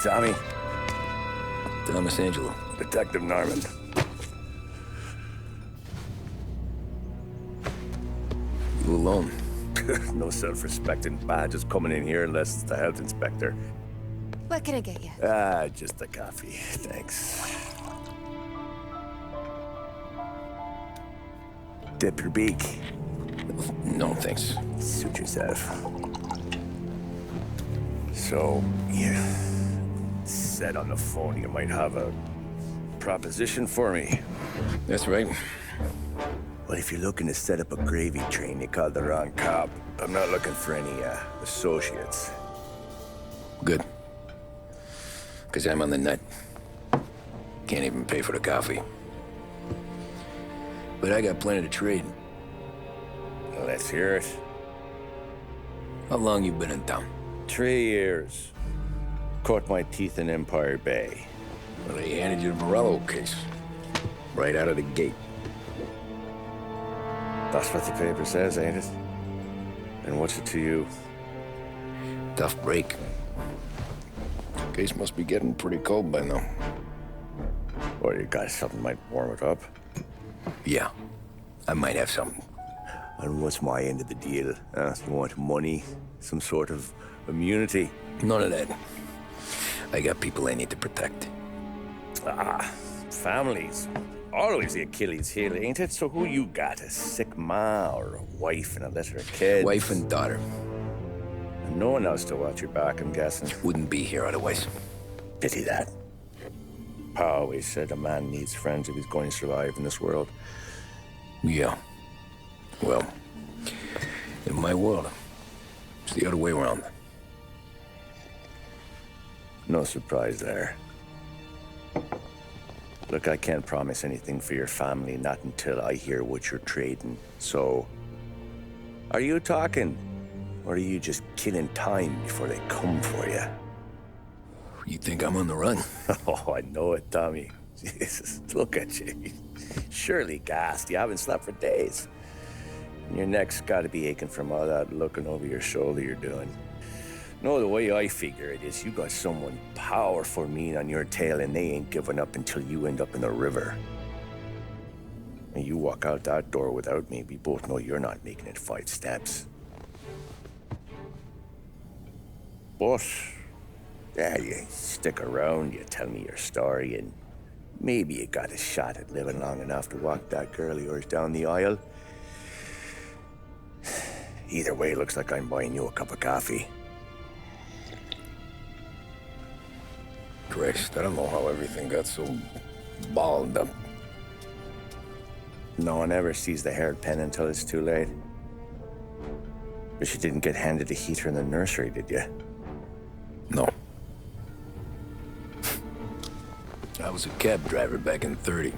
Tommy. Thomas Angelo. Detective Norman. You alone? No self-respecting badges coming in here unless it's the health inspector. What can I get you? Just a coffee. Thanks. Dip your beak. No, thanks. Suit yourself. So, you said on the phone you might have a proposition for me. That's right. Well, if you're looking to set up a gravy train, you called the wrong cop. I'm not looking for any, associates. Good. Because I'm on the nut. Can't even pay for the coffee. But I got plenty to trade. Well, let's hear it. How long you been in town? 3 years. Caught my teeth in Empire Bay. Well, they handed you the Morello case. Right out of the gate. That's what the paper says, ain't it? And what's it to you? Tough break. Case must be getting pretty cold by now. Or you got something might warm it up? Yeah, I might have something. And what's my end of the deal? You want money? Some sort of immunity? None of that. I got people I need to protect. Families. Always the Achilles heel, ain't it? So who you got? A sick ma or a wife and a litter of kids? Wife and daughter. And no one else to watch your back, I'm guessing. Wouldn't be here otherwise. Pity that. Pa always said a man needs friends if he's going to survive in this world. Yeah. Well, in my world, it's the other way around. No surprise there. Look, I can't promise anything for your family, not until I hear what you're trading. So, are you talking? Or are you just killing time before they come for you? You think I'm on the run? Oh, I know it, Tommy. Jesus, look at you. Surely gassed. You haven't slept for days. And your neck's got to be aching from all that looking over your shoulder you're doing. No, the way I figure it is you got someone powerful mean on your tail and they ain't giving up until you end up in the river. And you walk out that door without me, we both know you're not making it 5 steps. But, yeah, you stick around, you tell me your story, and maybe you got a shot at living long enough to walk that girl of yours down the aisle. Either way, looks like I'm buying you a cup of coffee. Christ, I don't know how everything got so balled up. No one ever sees the haired pen until it's too late. But you didn't get handed a heater in the nursery, did you? No. I was a cab driver back in '30.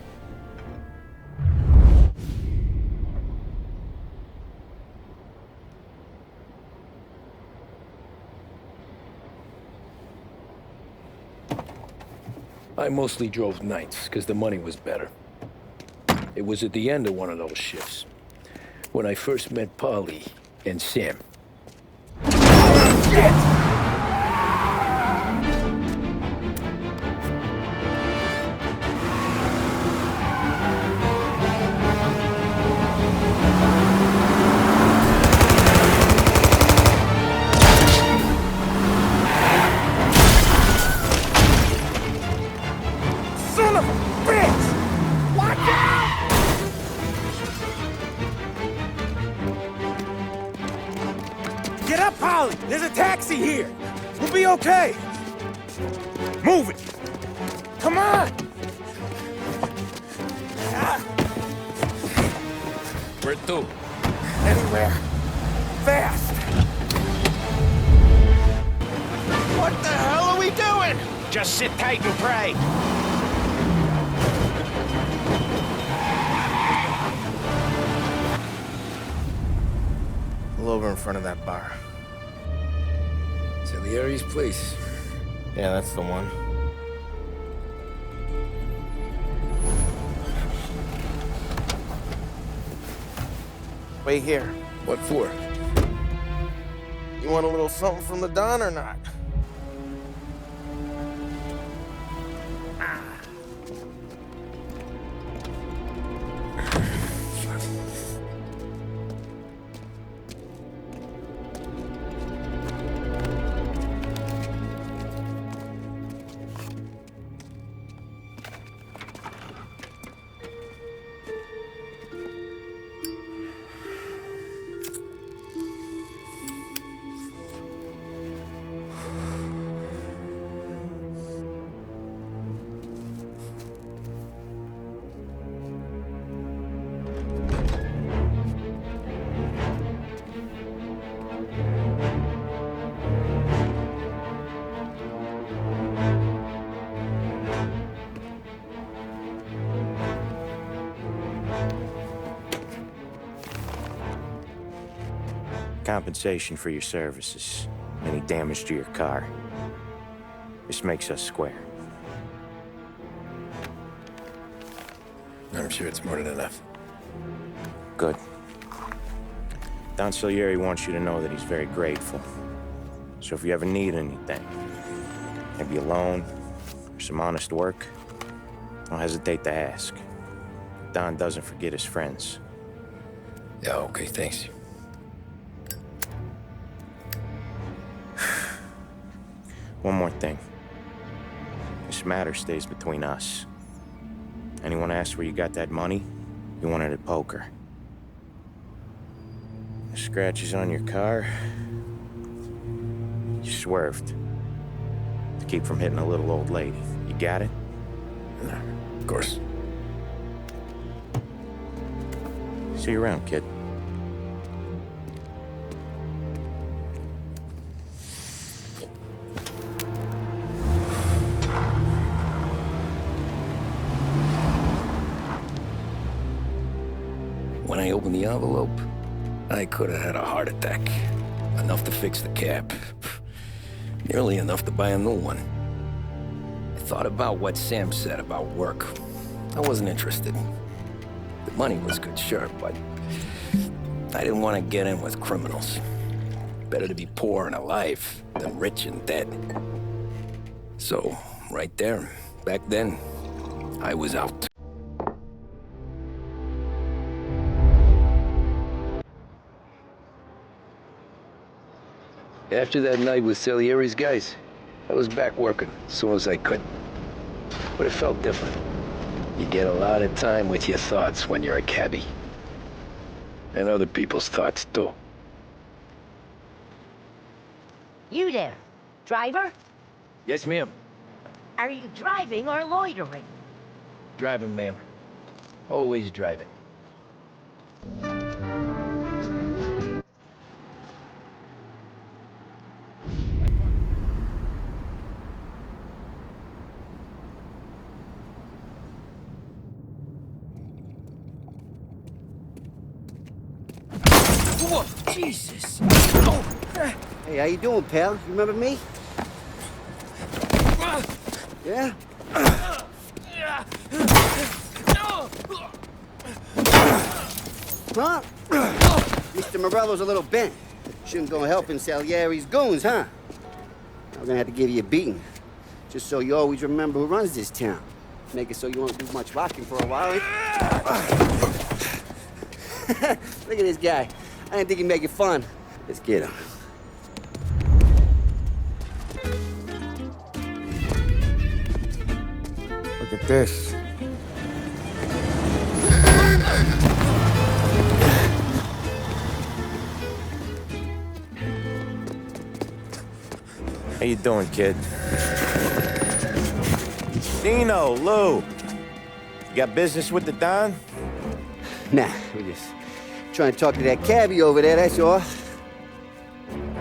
I mostly drove nights, because the money was better. It was at the end of one of those shifts, when I first met Polly and Sam. Shit! Get up, Polly! There's a taxi here! We'll be okay! Move it! Come on! Where to? Anywhere. Fast! What the hell are we doing? Just sit tight and pray. Pull over in front of that bar. Salieri's place. Yeah, that's the one. Wait here. What for? You want a little something from the Don or not? compensation for your services. Any damage to your car. This makes us square. I'm sure it's more than enough. Good. Don Salieri wants you to know that he's very grateful. So if you ever need anything, maybe a loan or some honest work, don't hesitate to ask. Don doesn't forget his friends. Yeah, okay, thanks. One more thing. This matter stays between us. Anyone asks where you got that money, you won it at poker. The scratches on your car, you swerved to keep from hitting a little old lady. You got it? Of course. See you around, kid. When I opened the envelope, I could have had a heart attack. Enough to fix the cab. Nearly enough to buy a new one. I thought about what Sam said about work. I wasn't interested. The money was good, sure, but I didn't want to get in with criminals. Better to be poor and alive than rich and dead. So, right there, back then, I was out. After that night with Salieri's guys, I was back working as soon as I could. But it felt different. You get a lot of time with your thoughts when you're a cabbie. And other people's thoughts, too. You there, driver? Yes, ma'am. Are you driving or loitering? Driving, ma'am. Always driving. Whoa, Jesus! Hey, how you doing, pal? You remember me? Yeah? Huh? Mr. Morello's a little bent. Shouldn't go helping Salieri's goons, huh? I'm gonna have to give you a beating. Just so you always remember who runs this town. Make it so you won't do much rocking for a while. Look at this guy. I didn't think he'd make it fun. Let's get him. Look at this. How you doing, kid? Dino, Lou. You got business with the Don? Nah, we just trying to talk to that cabbie over there, that's all.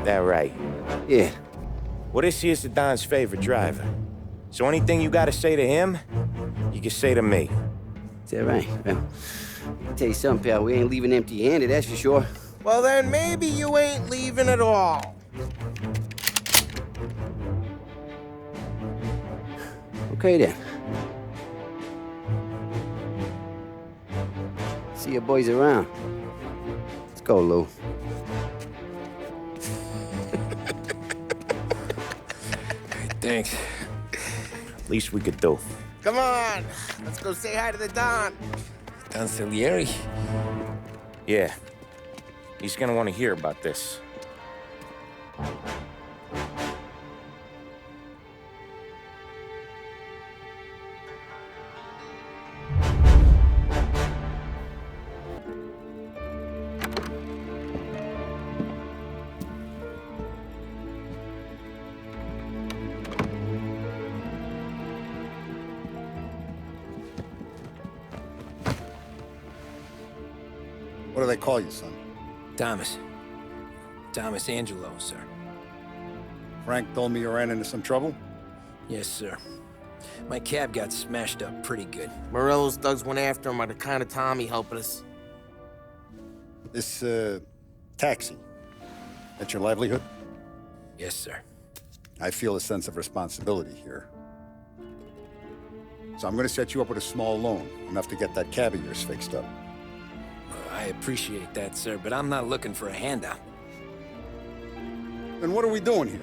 That right. Yeah. Well, this here's the Don's favorite driver. So anything you gotta say to him, you can say to me. Is that right? Well, I'll tell you something, pal. We ain't leaving empty-handed, that's for sure. Well, then maybe you ain't leaving at all. Okay, then. See your boys around. Let's go, Lou. Thanks. Least we could do. Come on, let's go say hi to the Don. Don Salieri? Yeah. He's gonna want to hear about this. What do they call you, son? Thomas. Thomas Angelo, sir. Frank told me you ran into some trouble? Yes, sir. My cab got smashed up pretty good. Morello's thugs went after him on account of Tommy helping us. This, taxi. That's your livelihood? Yes, sir. I feel a sense of responsibility here. So I'm gonna set you up with a small loan, enough to get that cab of yours fixed up. I appreciate that, sir, but I'm not looking for a handout. Then what are we doing here?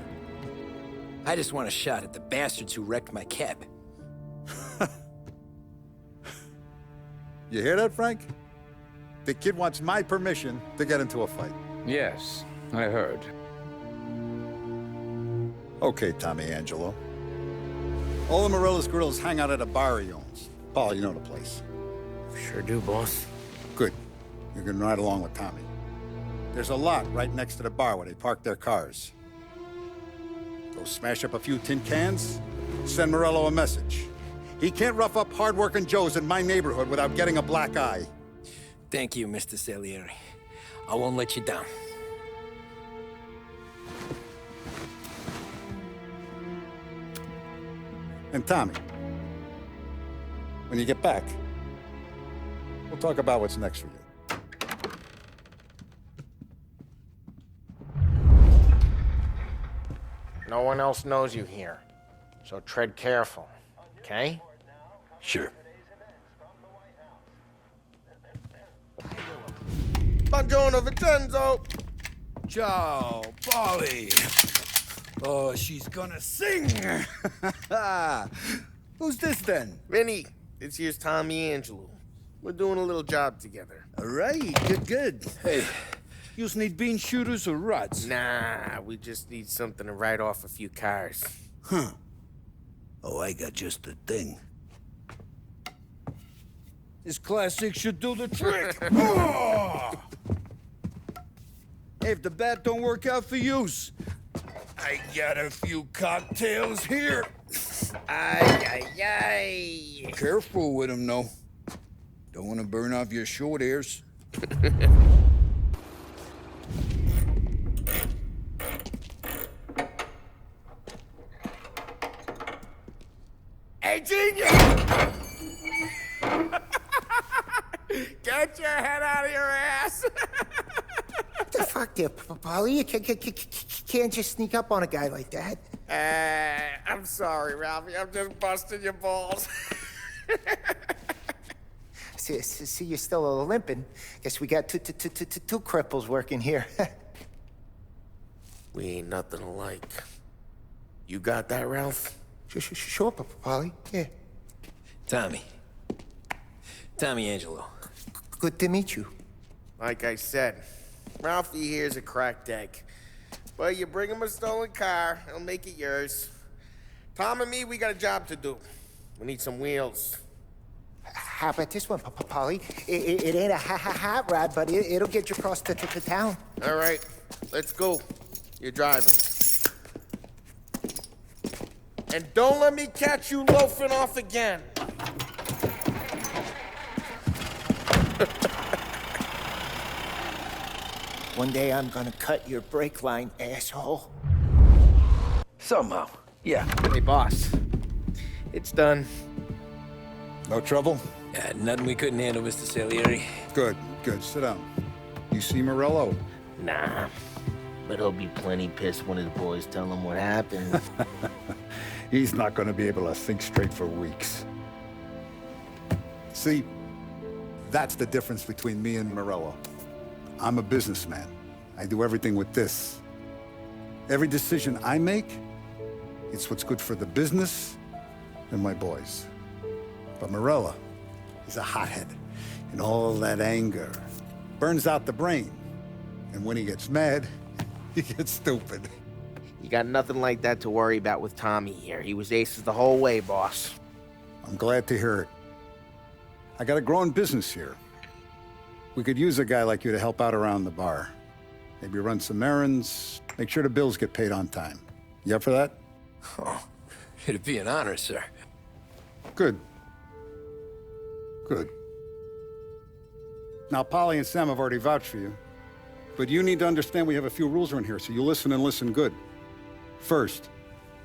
I just want a shot at the bastards who wrecked my cab. You hear that, Frank? The kid wants my permission to get into a fight. Yes, I heard. Okay, Tommy Angelo. All the Morella's girls hang out at a bar he owns. Paul, you know the place. Sure do, boss. Good. You're gonna ride along with Tommy. There's a lot right next to the bar where they park their cars. Go smash up a few tin cans, send Morello a message. He can't rough up hard-working Joes in my neighborhood without getting a black eye. Thank you, Mr. Salieri. I won't let you down. And Tommy, when you get back, we'll talk about what's next for you. No one else knows you here, so tread careful, okay? Sure. Buongiorno, Vincenzo! Ciao, Polly. Oh, she's gonna sing. Who's this then? Vinny, this here's Tommy Angelo. We're doing a little job together. All right, good. Hey, you need bean shooters or rods? Nah, we just need something to write off a few cars. Huh. Oh, I got just the thing. This classic should do the trick. Oh! Hey, if the bat don't work out for use, I got a few cocktails here. Ay. Careful with them, though. Don't want to burn off your short hairs. Hey, genius! Get your head out of your ass! What the fuck there, Polly? You can't just sneak up on a guy like that. I'm sorry, Ralphie. I'm just busting your balls. See, you're still limping. Guess we got two cripples working here. We ain't nothing alike. You got that, Ralph? Sure, Polly. Yeah. Tommy Angelo. Good to meet you. Like I said, Ralphie here's a cracked egg. But you bring him a stolen car, he'll make it yours. Tom and me, we got a job to do. We need some wheels. How about this one, Polly? It ain't a hot rod, but it'll get you across to town. All right, let's go. You're driving. And don't let me catch you loafing off again. One day I'm gonna cut your brake line, asshole. Somehow, yeah. Hey, boss. It's done. No trouble? Nothing we couldn't handle, Mr. Salieri. Good. Sit down. You see Morello? Nah, but he'll be plenty pissed when his boys tell him what happened. He's not going to be able to think straight for weeks. See, that's the difference between me and Morello. I'm a businessman. I do everything with this. Every decision I make, it's what's good for the business and my boys. But Morello, he's a hothead. And all that anger burns out the brain. And when he gets mad, he gets stupid. You got nothing like that to worry about with Tommy here. He was aces the whole way, boss. I'm glad to hear it. I got a growing business here. We could use a guy like you to help out around the bar. Maybe run some errands, make sure the bills get paid on time. You up for that? Oh, it'd be an honor, sir. Good. Now, Polly and Sam have already vouched for you. But you need to understand we have a few rules around here, so you listen and listen good. First,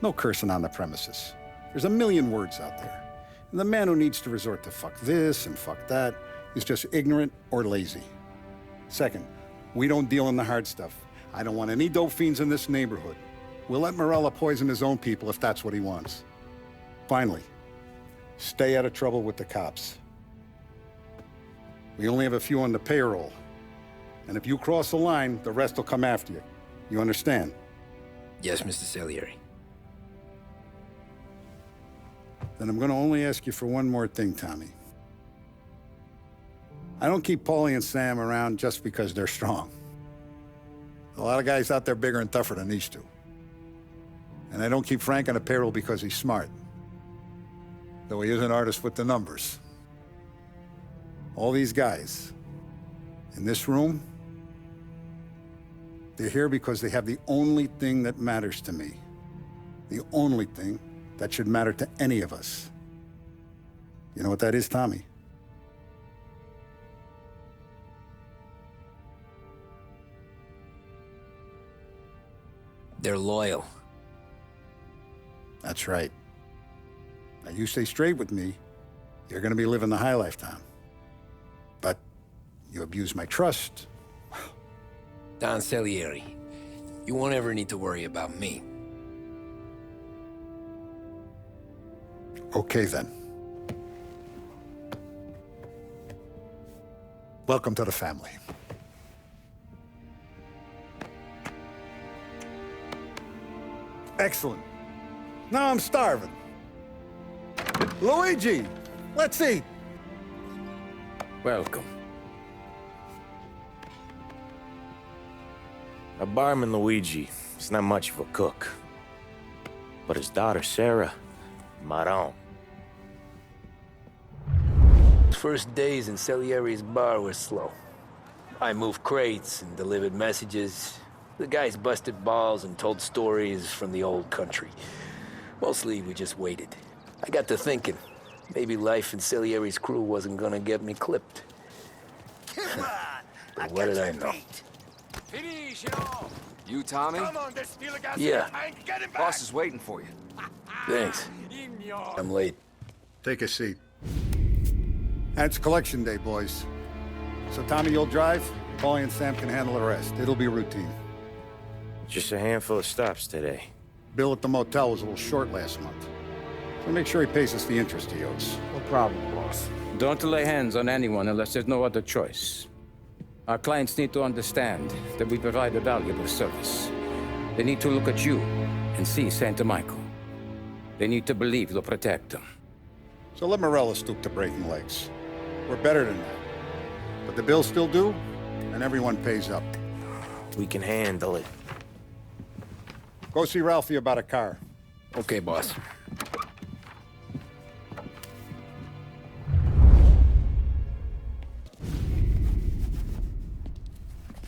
no cursing on the premises. There's a million words out there. And the man who needs to resort to fuck this and fuck that is just ignorant or lazy. Second, we don't deal in the hard stuff. I don't want any dope fiends in this neighborhood. We'll let Morella poison his own people if that's what he wants. Finally, stay out of trouble with the cops. We only have a few on the payroll. And if you cross the line, the rest will come after you. You understand? Yes, Mr. Salieri. Then I'm gonna only ask you for one more thing, Tommy. I don't keep Paulie and Sam around just because they're strong. A lot of guys out there bigger and tougher than these two. And I don't keep Frank on the payroll because he's smart. Though he is an artist with the numbers. All these guys in this room, they're here because they have the only thing that matters to me. The only thing that should matter to any of us. You know what that is, Tommy? They're loyal. That's right. Now, you stay straight with me, you're gonna be living the high life, Tom. But you abuse my trust. Don Salieri, you won't ever need to worry about me. Okay, then. Welcome to the family. Excellent. Now I'm starving. Luigi, let's eat. Welcome. Our barman Luigi is not much of a cook. But his daughter Sarah, Maron. First days in Salieri's bar were slow. I moved crates and delivered messages. The guys busted balls and told stories from the old country. Mostly, we just waited. I got to thinking, maybe life in Salieri's crew wasn't gonna get me clipped. But what did I know? Finish it all. You, Tommy? Come on, there's still a gas in Yeah. the tank. Get him back. Boss is waiting for you. Thanks. I'm late. Take a seat. And it's collection day, boys. So Tommy, you'll drive. Paulie and Sam can handle the rest. It'll be routine. Just a handful of stops today. Bill at the motel was a little short last month. So make sure he pays us the interest he owes. No problem, boss. Don't lay hands on anyone unless there's no other choice. Our clients need to understand that we provide a valuable service. They need to look at you and see Santa Michael. They need to believe you'll protect them. So let Morella stoop to breaking legs. We're better than that. But the bill's still due, and everyone pays up. We can handle it. Go see Ralphie about a car. Okay, boss.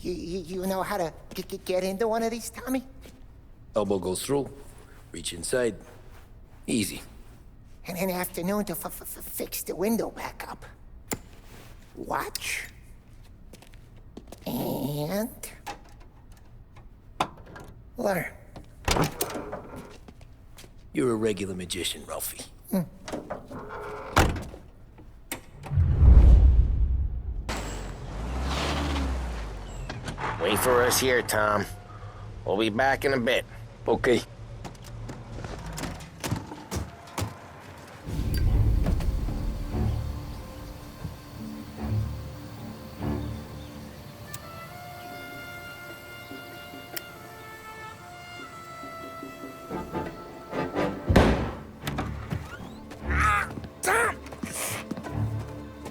You know how to get into one of these, Tommy? Elbow goes through, reach inside. Easy. And an afternoon to fix the window back up. Watch. And... learn. You're a regular magician, Ralphie. Wait for us here, Tom. We'll be back in a bit. Okay.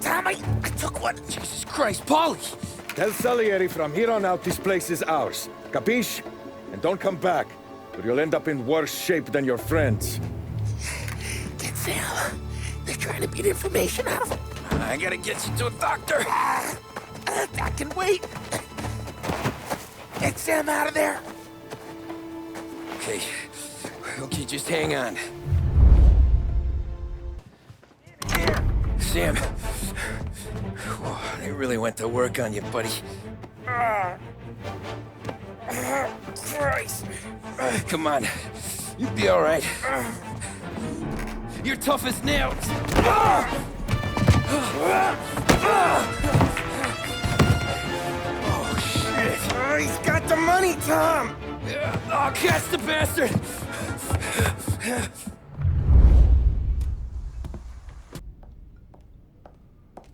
Tommy, I took one. Jesus Christ, Paulie! Tell Salieri from here on out this place is ours. Capiche? And don't come back, or you'll end up in worse shape than your friends. Get Sam. They're trying to beat information out of him. I gotta get you to a doctor. I can wait. Get Sam out of there. Okay. Okay, just hang on. Sam. They really went to work on you, buddy. Christ. Come on. You'll be all right. You're tough as nails. Oh, shit. He's got the money me, Tom! Oh, catch the bastard!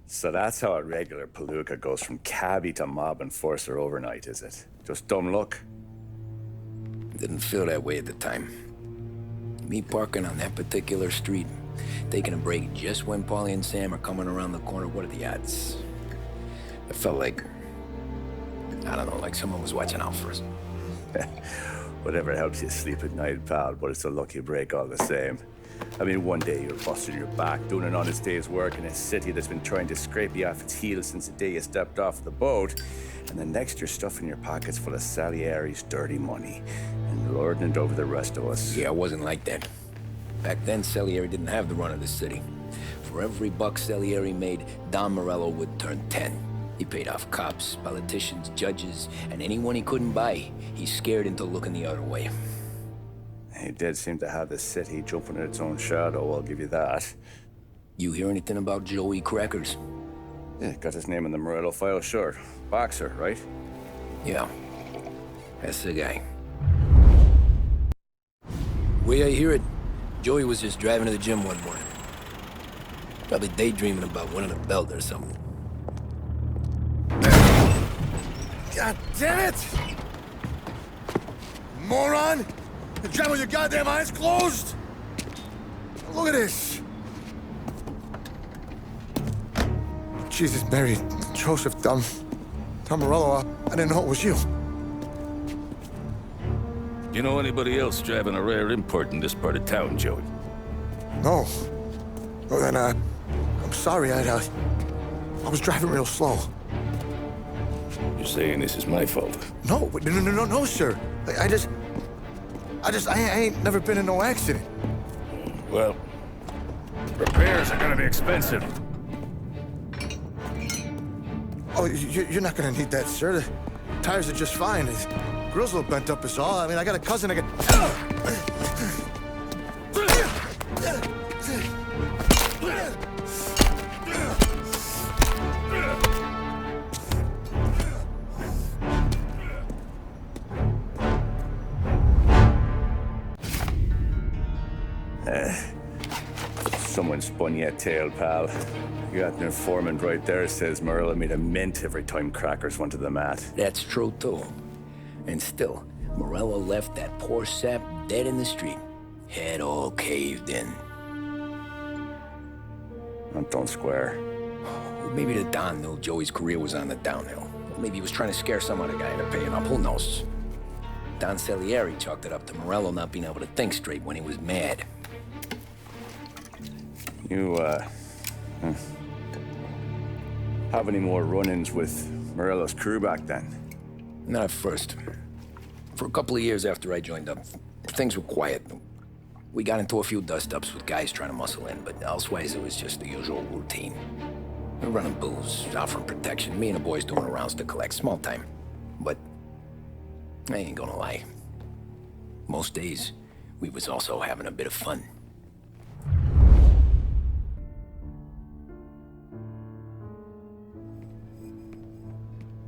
So that's how a regular palooka goes from cabbie to mob enforcer overnight, is it? Just dumb luck? Didn't feel that way at the time. Me parking on that particular street, taking a break just when Paulie and Sam are coming around the corner, what are the odds? It felt like, I don't know, like someone was watching out for us. Whatever helps you sleep at night, pal, but it's a lucky break all the same. I mean, one day you're busting your back, doing an honest day's work in a city that's been trying to scrape you off its heels since the day you stepped off the boat, and the next you're stuffing your pockets full of Salieri's dirty money and lording it over the rest of us. Yeah, I wasn't like that. Back then, Salieri didn't have the run of the city. For every buck Salieri made, Don Morello would turn 10. He paid off cops, politicians, judges, and anyone he couldn't buy, he scared into looking the other way. He did seem to have the city jumping at its own shadow, I'll give you that. You hear anything about Joey Crackers? Yeah, got his name in the Morello file, sure. Boxer, right? Yeah, that's the guy. Way I hear it, Joey was just driving to the gym one morning. Probably daydreaming about winning a belt or something. God damn it! Moron! You drive with your goddamn eyes closed! Look at this! Jesus, Mary, Joseph, Tom Morello, I didn't know it was you. You know anybody else driving a rare import in this part of town, Joey? No. Well, then, I'm sorry, I was driving real slow. You're saying this is my fault? No, sir. I ain't never been in no accident. Well, repairs are gonna be expensive. Oh, you're not gonna need that, sir. The tires are just fine. The grill's a little bent up is all. I mean, I got a cousin that Someone spun you a tail, pal. You got an informant right there says Morello made a mint every time Crackers went to the mat. That's true, too. And still, Morello left that poor sap dead in the street. Head all caved in. That don't square. Maybe the Don knew Joey's career was on the downhill. Maybe he was trying to scare some other guy into paying up, who knows? Don Salieri chalked it up to Morello not being able to think straight when he was mad. You, have any more run-ins with Morello's crew back then? Not at first. For a couple of years after I joined up, things were quiet. We got into a few dust-ups with guys trying to muscle in, but elsewise it was just the usual routine. We're running booze, offering protection, me and the boys doing the rounds to collect, small time. But I ain't gonna lie. Most days, we was also having a bit of fun.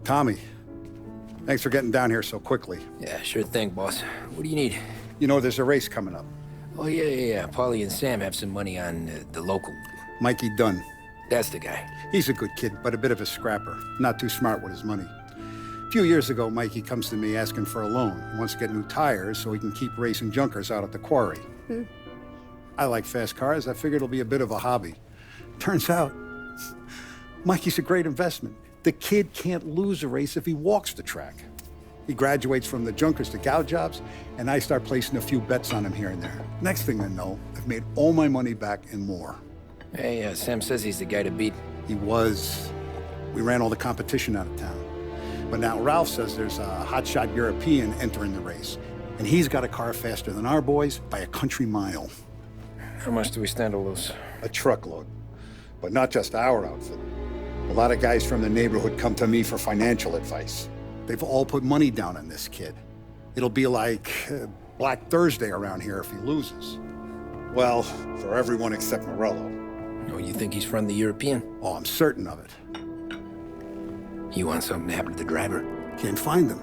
Tommy, thanks for getting down here so quickly. Yeah, sure thing, boss. What do you need? You know, there's a race coming up. Oh, yeah. Paulie and Sam have some money on the local. Mikey Dunn. That's the guy. He's a good kid, but a bit of a scrapper. Not too smart with his money. A few years ago, Mikey comes to me asking for a loan. He wants to get new tires so he can keep racing junkers out at the quarry. I like fast cars. I figured it'll be a bit of a hobby. Turns out, Mikey's a great investment. The kid can't lose a race if he walks the track. He graduates from the junkers to gal jobs, and I start placing a few bets on him here and there. Next thing I know, I've made all my money back and more. Hey, Sam says he's the guy to beat. He was. We ran all the competition out of town. But now Ralph says there's a hotshot European entering the race, and he's got a car faster than our boys by a country mile. How much do we stand to lose? A truckload. But not just our outfit. A lot of guys from the neighborhood come to me for financial advice. They've all put money down on this kid. It'll be like Black Thursday around here if he loses. Well, for everyone except Morello. Oh, you think he's from the European? Oh, I'm certain of it. You want something to happen to the driver? Can't find him.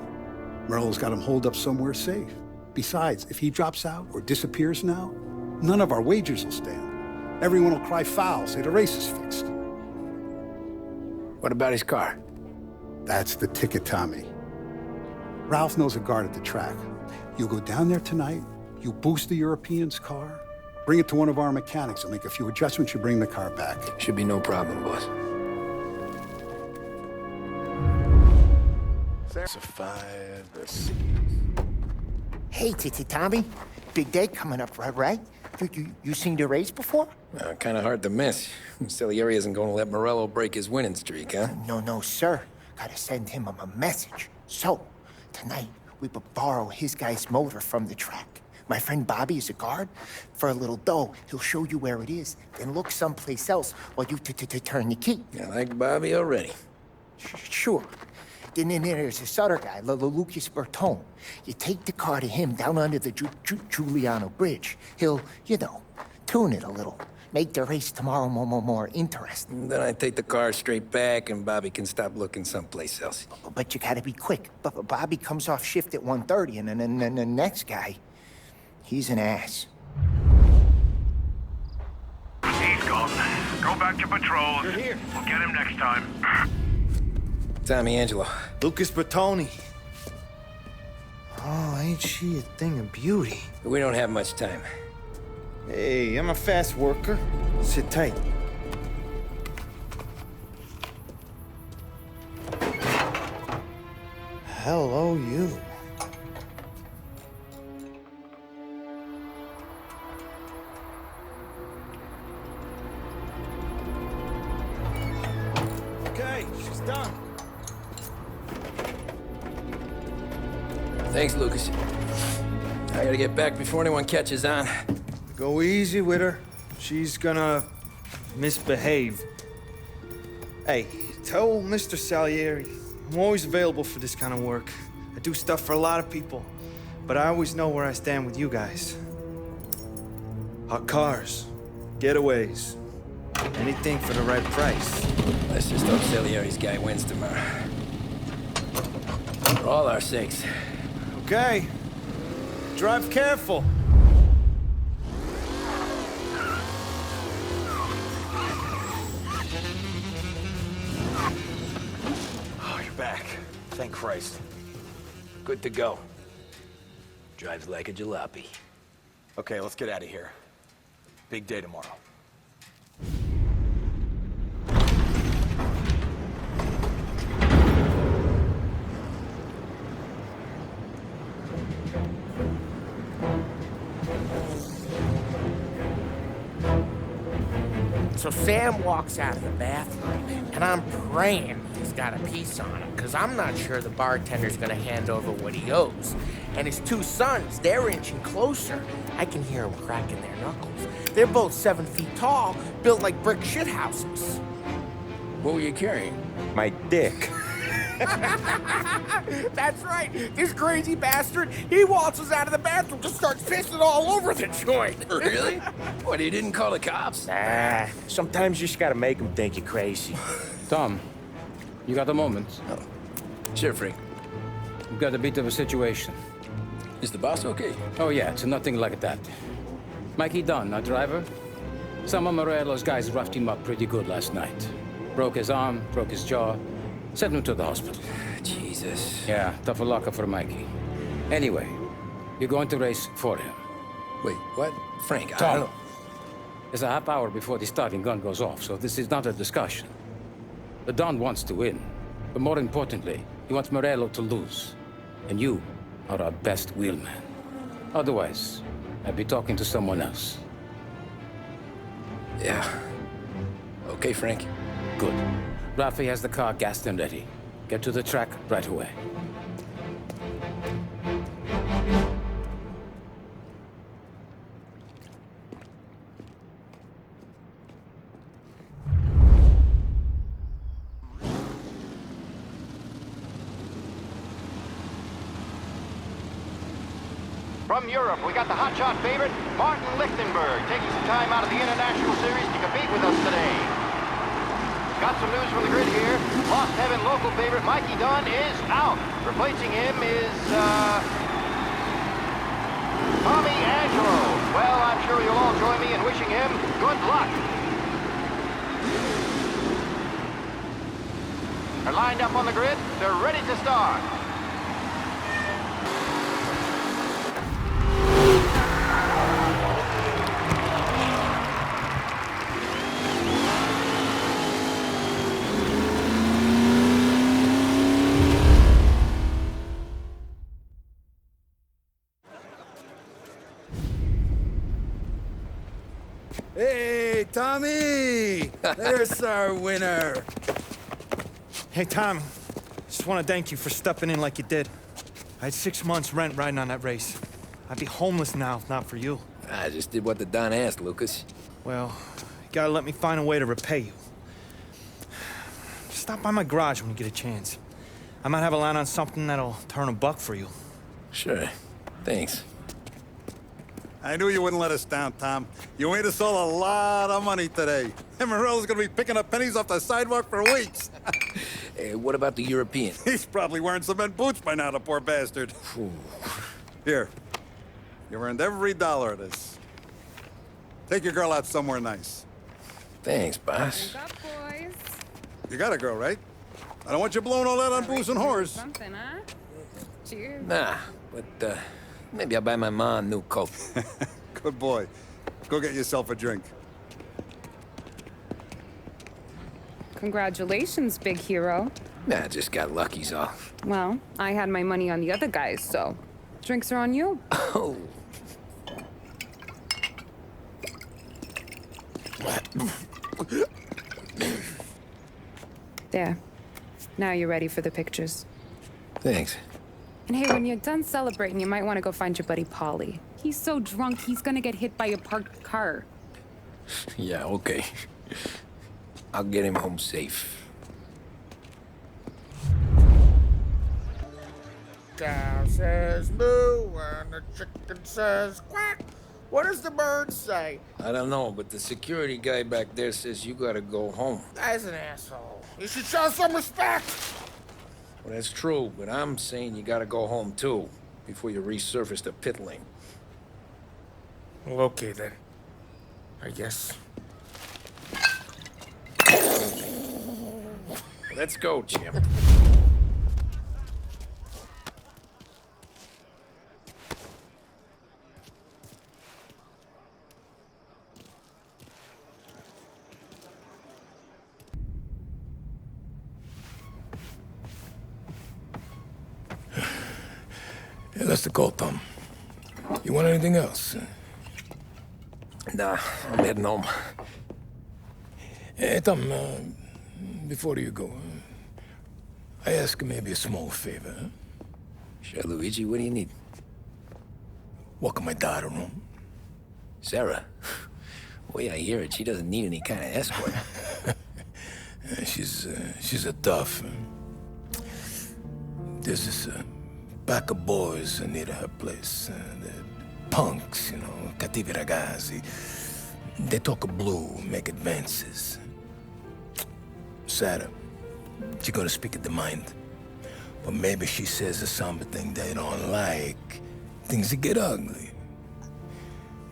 Morello's got him holed up somewhere safe. Besides, if he drops out or disappears now, none of our wagers will stand. Everyone will cry foul, say the race is fixed. What about his car? That's the ticket, Tommy. Ralph knows a guard at the track. You go down there tonight, you boost the European's car, bring it to one of our mechanics. He'll make a few adjustments, you bring the car back. Should be no problem, boss. That's a 5, let's see. Hey, Tommy. Big day coming up, right? You seen the race before? Kind of hard to miss. Salieri isn't going to let Morello break his winning streak, huh? No, sir. Gotta send him a message. So, tonight, we will borrow his guy's motor from the track. My friend Bobby is a guard. For a little dough, he'll show you where it is, then look someplace else while you turn the key. I like Bobby already. Sure. Then there's this other guy, Lucas Bertone. You take the car to him down under the Giuliano Bridge. He'll, tune it a little. Make the race tomorrow more interesting. Then I take the car straight back and Bobby can stop looking someplace else. But you gotta be quick. Bobby comes off shift at 1:30, and then the next guy, he's an ass. He's gone. Go back to patrols. You're here. We'll get him next time. Tommy Angelo. Lucas Bertoni. Oh, ain't she a thing of beauty? We don't have much time. Hey, I'm a fast worker. Sit tight. Hello, you. Okay, she's done. Thanks, Lucas. I gotta get back before anyone catches on. Go easy with her. She's gonna misbehave. Hey, tell Mr. Salieri I'm always available for this kind of work. I do stuff for a lot of people, but I always know where I stand with you guys. Hot cars, getaways, anything for the right price. Let's just hope Salieri's guy wins tomorrow. For all our sakes. Okay. Drive careful. Oh, you're back. Thank Christ. Good to go. Drives like a jalopy. Okay, let's get out of here. Big day tomorrow. So Sam walks out of the bathroom, and I'm praying he's got a piece on him, because I'm not sure the bartender's gonna hand over what he owes. And his two sons, they're inching closer. I can hear them cracking their knuckles. They're both 7 feet tall, built like brick shithouses. What were you carrying? My dick. That's right. This crazy bastard, he waltzes out of the bathroom, just starts pissing all over the joint. Really? What, he didn't call the cops? Nah, sometimes you just gotta make them think you're crazy. Tom, you got a moment? Oh. Sure, Frank. We've got a bit of a situation. Is the boss okay? Oh yeah, it's nothing like that. Mikey Dunn, our driver. Some of Morello's guys roughed him up pretty good last night. Broke his arm, broke his jaw. Sent him to the hospital. Jesus. Yeah, tough luck for Mikey. Anyway, you're going to race for him. Wait, what? Frank, I Tom, don't... there's a half hour before the starting gun goes off, so this is not a discussion. The Don wants to win, but more importantly, he wants Morello to lose. And you are our best wheelman. Otherwise, I'd be talking to someone else. Yeah. Okay, Frank. Good. Rafi has the car gassed and ready. Get to the track right away. From Europe, we got the hotshot favorite, Martin Lichtenberg, taking some time out of the International Series to compete with us today. Got some news from the grid here. Lost Heaven local favorite Mikey Dunn is out. Replacing him is, Tommy Angelo. Well, I'm sure you'll all join me in wishing him good luck. They're lined up on the grid. They're ready to start. Hey, Tommy! There's our winner. Hey, Tommy. Just want to thank you for stepping in like you did. I had 6 months rent riding on that race. I'd be homeless now if not for you. I just did what the Don asked, Lucas. Well, you gotta let me find a way to repay you. Stop by my garage when you get a chance. I might have a line on something that'll turn $1 for you. Sure. Thanks. I knew you wouldn't let us down, Tom. You made us all a lot of money today. And Morello's gonna be picking up pennies off the sidewalk for weeks. Hey, what about the European? He's probably wearing cement boots by now, the poor bastard. Here. You've earned every dollar of this. Take your girl out somewhere nice. Thanance, boss. What's up, boys? You got a girl, right? I don't want you blowing all that on booze and whores. Something, huh? Cheers. Nah, but, maybe I'll buy my mom a new coat. Good boy. Go get yourself a drink. Congratulations, big hero. Nah, I just got lucky's all. Well, I had my money on the other guys, so drinks are on you. Oh. There. Now you're ready for the pictures. Thanks. And hey, when you're done celebrating, you might want to go find your buddy Paulie. He's so drunk, he's gonna get hit by a parked car. Yeah, okay. I'll get him home safe. Cow says moo and the chicken says quack. What does the bird say? I don't know, but the security guy back there says you gotta go home. Guy's an asshole. You should show some respect. Well, that's true, but I'm saying you gotta go home too, before you resurface the pit lane. Well, okay then. I guess. Let's go, Jim. Yeah, that's the call, Tom. You want anything else? Nah, I'm heading home. Hey, Tom, before you go, I ask maybe a small favor. Huh? Sure, Luigi, what do you need? Walk my daughter home. Sarah? The way I hear it, she doesn't need any kind of escort. She's a tough. There's this pack of boys near her place. They're punks, you know, cattivi ragazzi. They talk blue, make advances. Sarah, she's gonna speak at the mind. But maybe she says something they don't like. Things get ugly.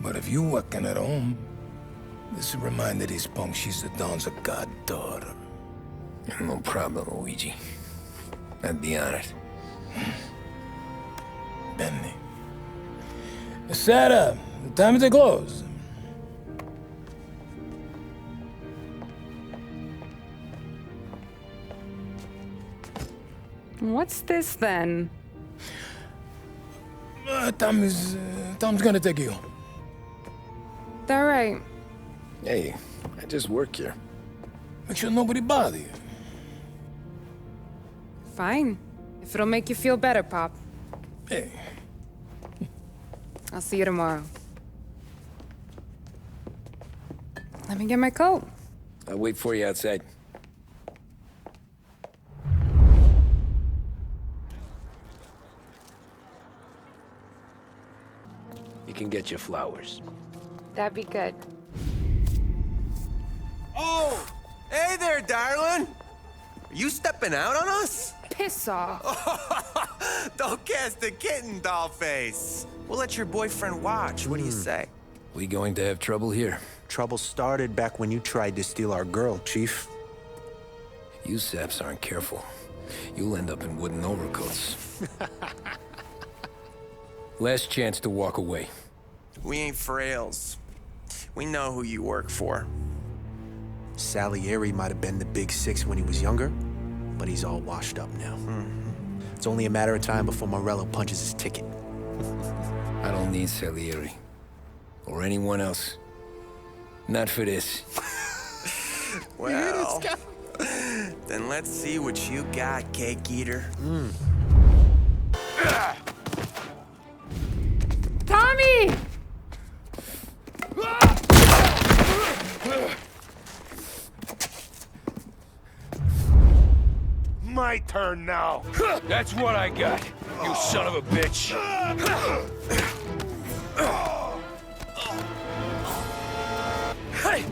But if you walking at home, this reminder these punks she's the Don's a goddaughter. No problem, Luigi. I'd be honored. Benny. Sarah, time to close. What's this then? Tom's gonna take you. All right. Hey, I just work here. Make sure nobody bother you. Fine. If it'll make you feel better, Pop. Hey. I'll see you tomorrow. Let me get my coat. I'll wait for you outside. You can get your flowers. That'd be good. Oh! Hey there, darling? Are you stepping out on us? Piss off. Don't cast a kitten, dollface. We'll let your boyfriend watch. What do you say? We going to have trouble here? Trouble started back when you tried to steal our girl, Chief. You saps aren't careful. You'll end up in wooden overcoats. Last chance to walk away. We ain't frails. We know who you work for. Salieri might have been the big six when he was younger, but he's all washed up now. It's only a matter of time before Morello punches his ticket. I don't need Salieri. Or anyone else. Not for this. Well, then let's see what you got, cake eater. Tommy! My turn now. That's what I got, you son of a bitch. Hey!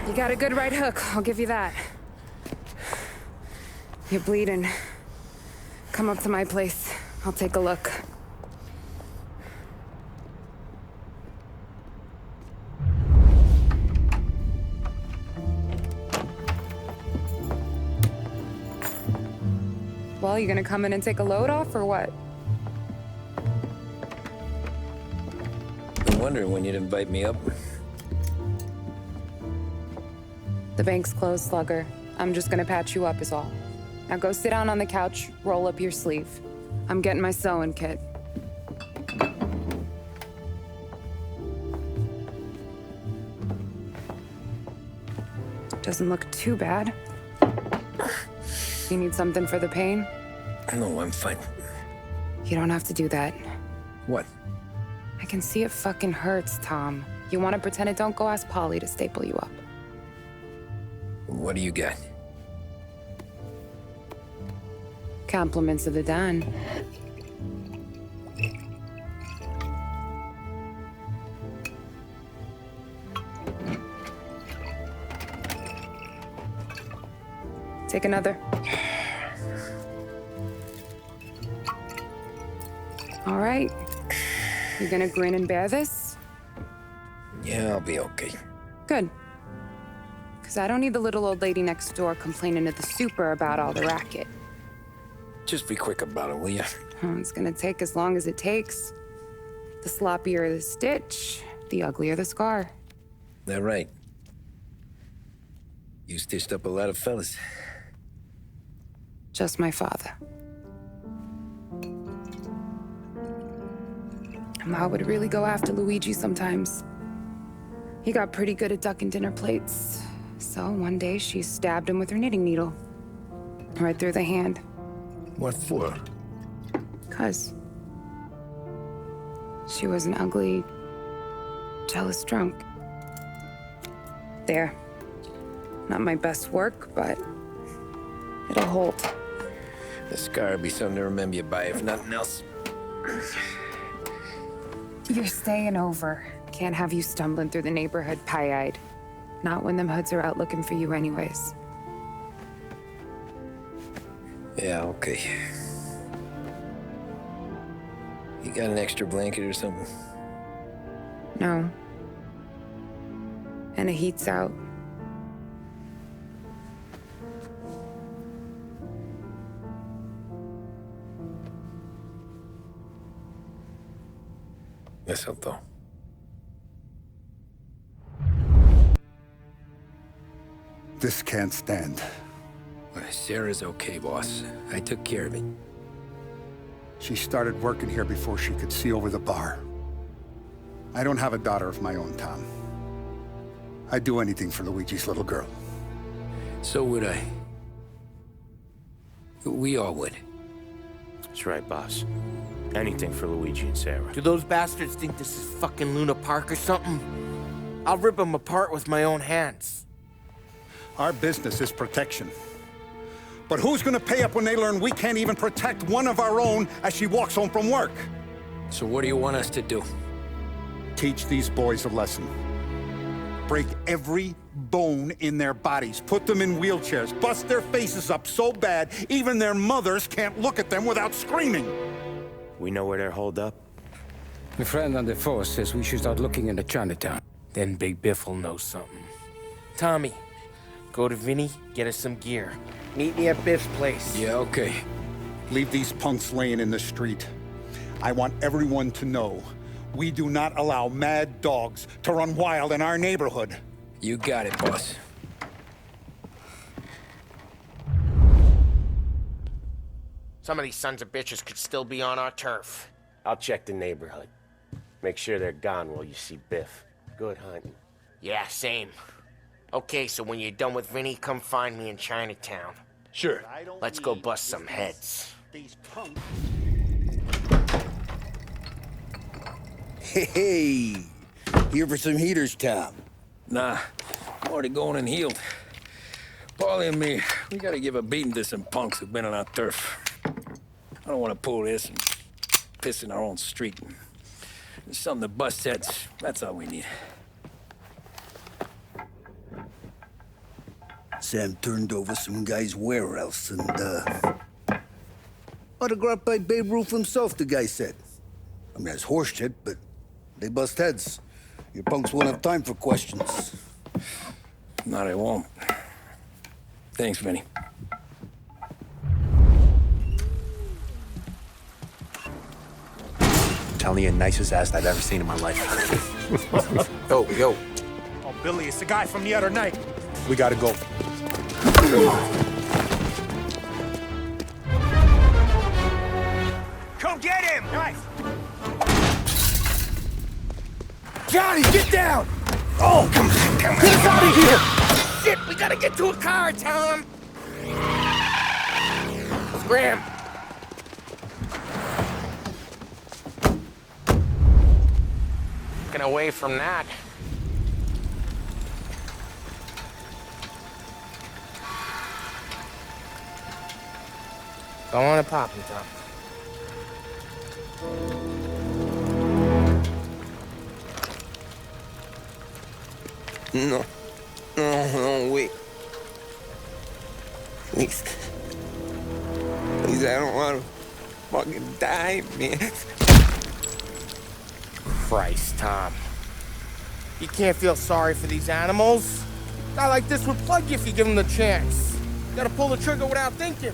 You got a good right hook, I'll give you that. You're bleeding. Come up to my place. I'll take a look. Well, you gonna come in and take a load off, or what? Been wondering when you'd invite me up. The bank's closed, Slugger. I'm just gonna patch you up is all. Now go sit down on the couch, roll up your sleeve. I'm getting my sewing kit. Doesn't look too bad. You need something for the pain? No, I'm fine. You don't have to do that. What? I can see it fucking hurts, Tom. You want to pretend it don't? Go ask Polly to staple you up. What do you got? Compliments of the Don. Take another. All right. You gonna grin and bear this? Yeah, I'll be okay. Good. Because I don't need the little old lady next door complaining to the super about all the racket. Just be quick about it, will ya? Oh, it's gonna take as long as it takes. The sloppier the stitch, the uglier the scar. That right? You stitched up a lot of fellas. Just my father. Ma would really go after Luigi sometimes. He got pretty good at ducking dinner plates. So one day she stabbed him with her knitting needle. Right through the hand. What for? 'Cause she was an ugly, jealous drunk. There. Not my best work, but it'll hold. The scar will be something to remember you by, if nothing else. You're staying over. Can't have you stumbling through the neighborhood pie-eyed. Not when them hoods are out looking for you anyways. Yeah, okay. You got an extra blanket or something? No. And the heat's out. Eso todo. This can't stand. Sarah's okay, boss. I took care of it. She started working here before she could see over the bar. I don't have a daughter of my own, Tom. I'd do anything for Luigi's little girl. So would I. We all would. That's right, boss. Anything for Luigi and Sarah. Do those bastards think this is fucking Luna Park or something? I'll rip them apart with my own hands. Our business is protection. But who's gonna pay up when they learn we can't even protect one of our own as she walks home from work? So what do you want us to do? Teach these boys a lesson. Break every bone in their bodies, put them in wheelchairs, bust their faces up so bad even their mothers can't look at them without screaming. We know where they're holed up? My friend on the force says we should start looking into Chinatown. Then Big Biff will know something. Tommy, go to Vinny, get us some gear. Meet me at Biff's place. Yeah, okay. Leave these punks laying in the street. I want everyone to know we do not allow mad dogs to run wild in our neighborhood. You got it, boss. Some of these sons of bitches could still be on our turf. I'll check the neighborhood. Make sure they're gone while you see Biff. Good hunting. Yeah, same. Okay, so when you're done with Vinny, come find me in Chinatown. Sure. Let's go bust some heads. These punks. Hey, here for some heaters, Tom? Nah, I'm already going and healed. Paulie and me, we gotta give a beating to some punks who've been on our turf. I don't want to pull this and piss in our own street. Something to bust heads, that's all we need. Sam turned over some guy's warehouse and, autographed by Babe Ruth himself, the guy said. I mean, that's horse shit, but they bust heads. Your punks won't have time for questions. No, they won't. Thanks, Vinny. Telling you, nicest ass I've ever seen in my life. Yo. Oh, Billy, it's the guy from the other night. We gotta go. Come get him! Nice. Johnny, get down! Oh, come on. Get us out of here! Shit, we gotta get to a car, Tom! Scram! Get away from that. Go on and pop him, Tom. No, wait. Please. Please, I don't want to fucking die, man. Christ, Tom. You can't feel sorry for these animals. A guy like this would plug you if you give him the chance. You gotta pull the trigger without thinking.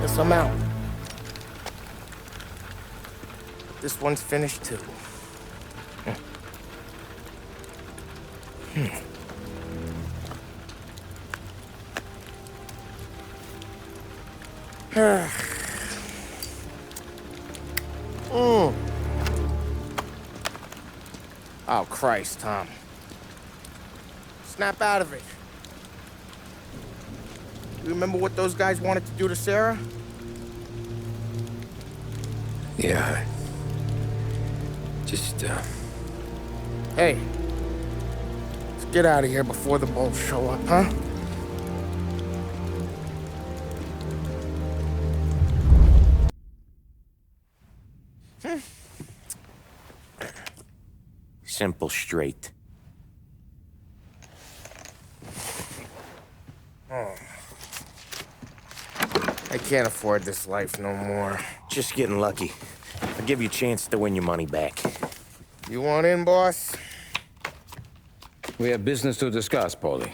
Guess I'm out. This one's finished too. Oh, Christ, Tom. Snap out of it. You remember what those guys wanted to do to Sarah? Yeah. Just, Hey. Let's get out of here before the bulls show up, huh? Simple, straight. Oh. I can't afford this life no more. Just getting lucky. I'll give you a chance to win your money back. You want in, boss? We have business to discuss, Paulie.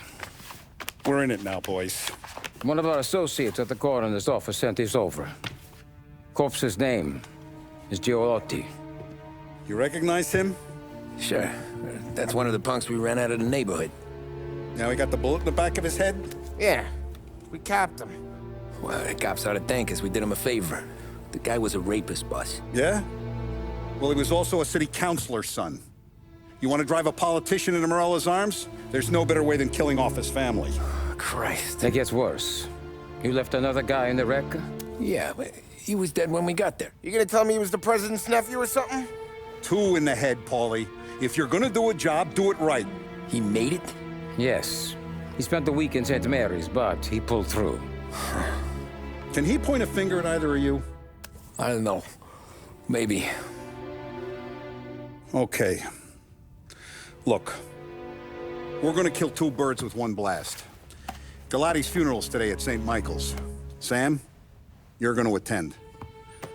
We're in it now, boys. One of our associates at the coroner's office sent this over. Corpse's name is Giolotti. You recognize him? Sure. That's one of the punks we ran out of the neighborhood. Now he got the bullet in the back of his head? Yeah. We capped him. Well, the cops ought to thank us. We did him a favor. The guy was a rapist, boss. Yeah? Well, he was also a city councilor's son. You want to drive a politician into Morella's arms? There's no better way than killing off his family. Christ. It gets worse. You left another guy in the wreck? Yeah, but he was dead when we got there. You gonna tell me he was the president's nephew or something? 2 in the head, Paulie. If you're gonna do a job, do it right. He made it, Yes. He spent the week in St. Mary's, but he pulled through. Can he point a finger at either of you? I don't know. Maybe. Okay. Look, we're gonna kill two birds with one blast. Galati's funeral's today at St. Michael's. Sam, you're gonna attend.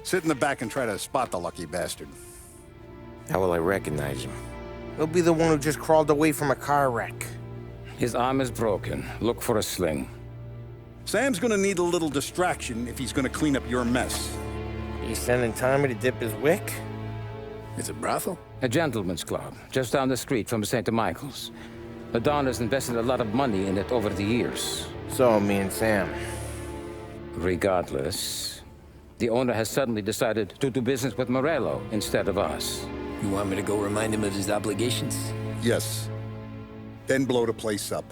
Sit in the back and try to spot the lucky bastard. How will I recognize him? He'll be the one who just crawled away from a car wreck. His arm is broken. Look for a sling. Sam's gonna need a little distraction if he's gonna clean up your mess. You sending Tommy to dip his wick? It's a brothel? A gentleman's club, just down the street from St. Michael's. The Don has invested a lot of money in it over the years. So, me and Sam. Regardless, the owner has suddenly decided to do business with Morello instead of us. You want me to go remind him of his obligations? Yes. Then blow the place up.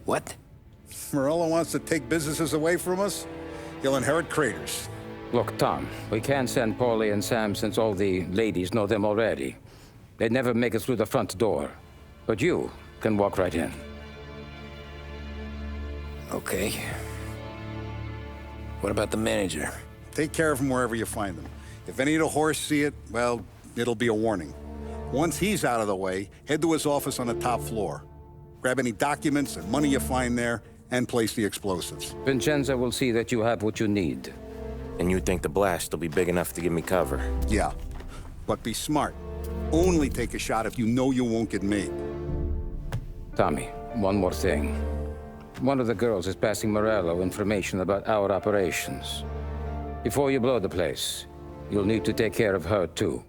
What? Morello wants to take businesses away from us? He'll inherit craters. Look, Tom, we can't send Paulie and Sam since all the ladies know them already. They'd never make it through the front door. But you can walk right in. Okay. What about the manager? Take care of him wherever you find him. If any of the horse see it, well, it'll be a warning. Once he's out of the way, head to his office on the top floor. Grab any documents and money you find there, and place the explosives. Vincenzo will see that you have what you need. And you think the blast will be big enough to give me cover? Yeah, but be smart. Only take a shot if you know you won't get made. Tommy, one more thing. One of the girls is passing Morello information about our operations. Before you blow the place, you'll need to take care of her, too.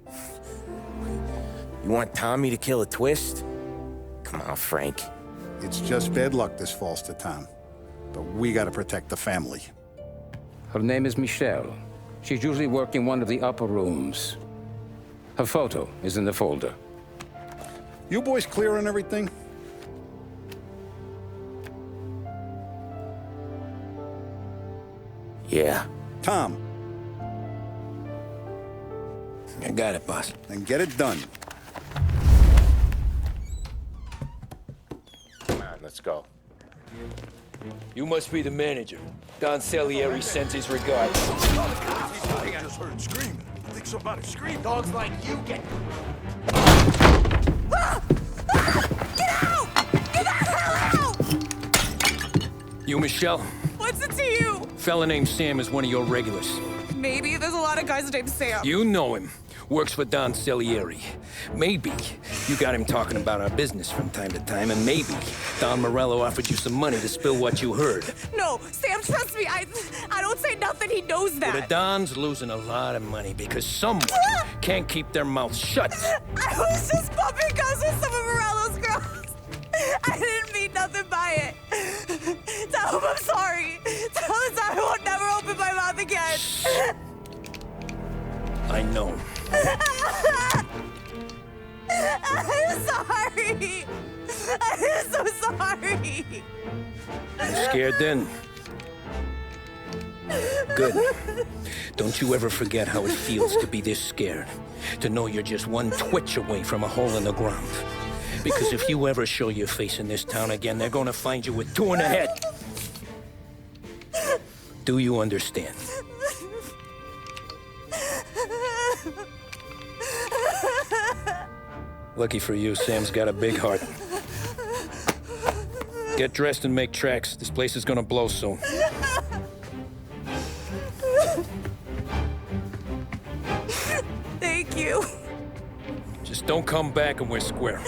You want Tommy to kill a twist? Come on, Frank. It's just bad luck this falls to Tom. But we gotta protect the family. Her name is Michelle. She's usually working one of the upper rooms. Her photo is in the folder. You boys clear on everything? Yeah. Tom. I got it, boss. Then get it done. Come on, let's go. You must be the manager. Don Salieri sends his regards. I just heard him screaming. I think somebody screamed. Dogs like you get... Get out! Get the hell out! You, Michelle? What's it to you? Fella named Sam is one of your regulars. Maybe there's a lot of guys named Sam. You know him. Works for Don Salieri. Maybe you got him talking about our business from time to time, and maybe Don Morello offered you some money to spill what you heard. No, Sam, trust me. I don't say nothing. He knows that. Well, the Don's losing a lot of money because someone can't keep their mouth shut. I was just bumping guns with some of Morello's girls. I didn't mean nothing by it. Tell him I'm sorry. Tell him I won't never open my mouth again. I know. I'm sorry. I'm so sorry. You scared then? Good. Don't you ever forget how it feels to be this scared. To know you're just one twitch away from a hole in the ground. Because if you ever show your face in this town again, they're gonna find you with two in the head. Do you understand? Lucky for you, Sam's got a big heart. Get dressed and make tracks. This place is gonna blow soon. Thank you. Just don't come back and we're square.